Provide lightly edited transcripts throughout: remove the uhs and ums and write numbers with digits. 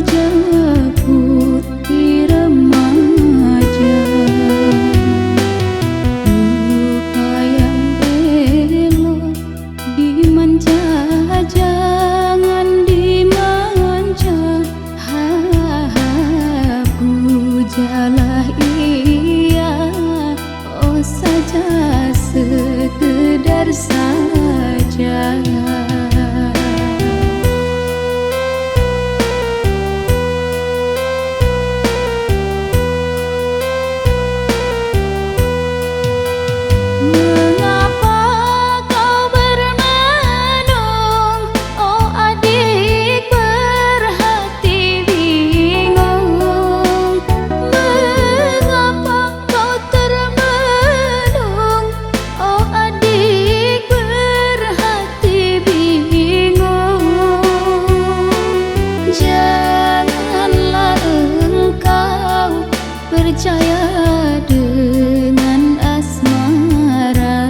remaja putih remaja, lupa yang elok dimanja, jangan dimanja. Pujalah ia, oh saja sekedar saja. Percaya dengan asmara,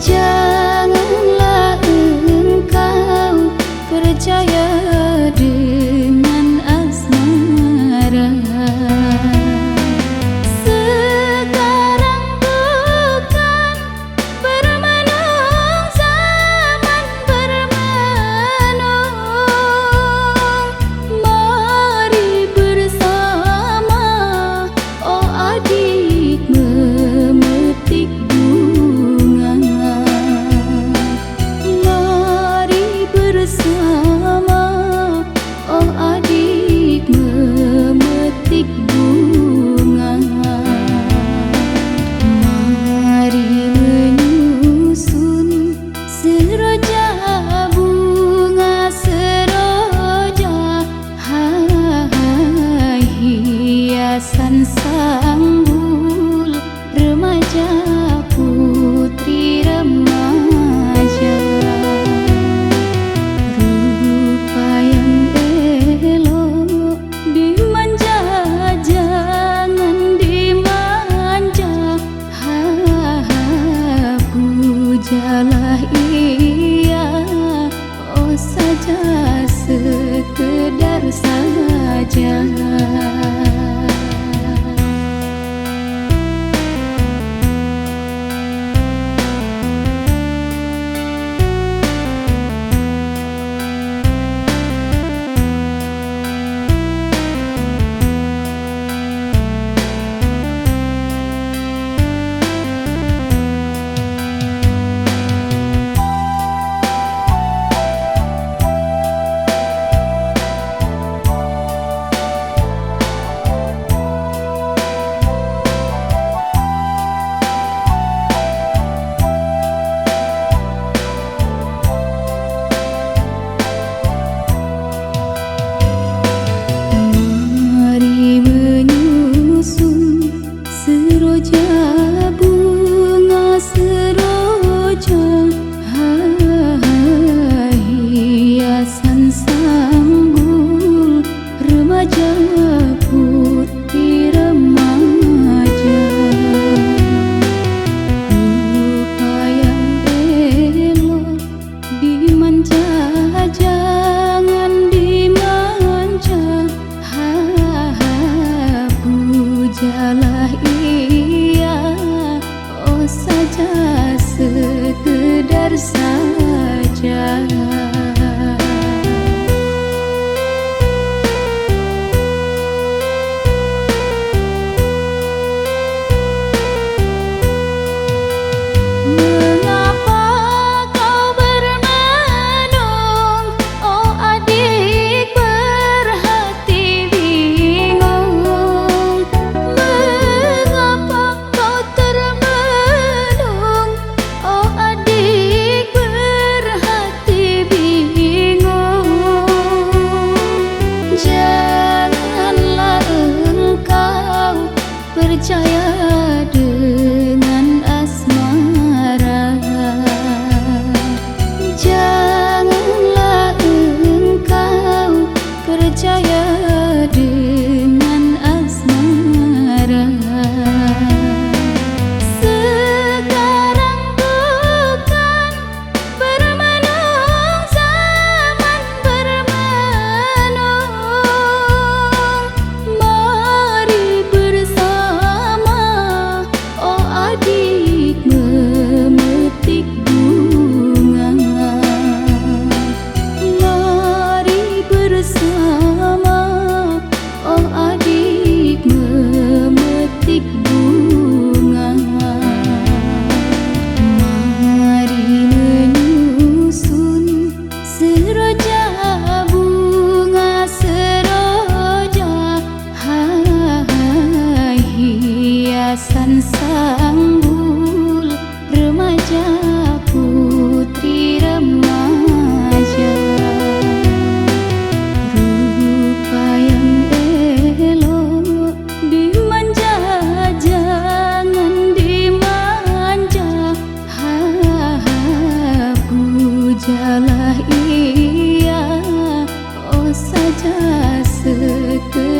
janganlah engkau percaya dengan asmara. Sekarang bukan bermenung, zaman bermenung. Mari bersama, oh adik, memetik bunga. Mari bersama, oh adik, memetik bunga. Mari menyusun seroja bunga seroja, hai hiasan sanggul remaja putri remaja. Rupa yang elok dimanja, jangan dimanja. Pujalah ia, oh saja sekedar saja. Bunga seroja, hai hiasan sanggul remaja putih remaja. Lupa yang elok dimanja, jangan dimanja. Pujalah ia, oh saja sekedar saja. Mengapa kau bermenung, oh adik, berhati bingung? Mengapa kau termenung, oh adik, berhati bingung? Janganlah engkau percaya dengan asmara, janganlah engkau percaya dengan asmara. Sekarang bukan bermenung, zaman bermenung. saja sekedar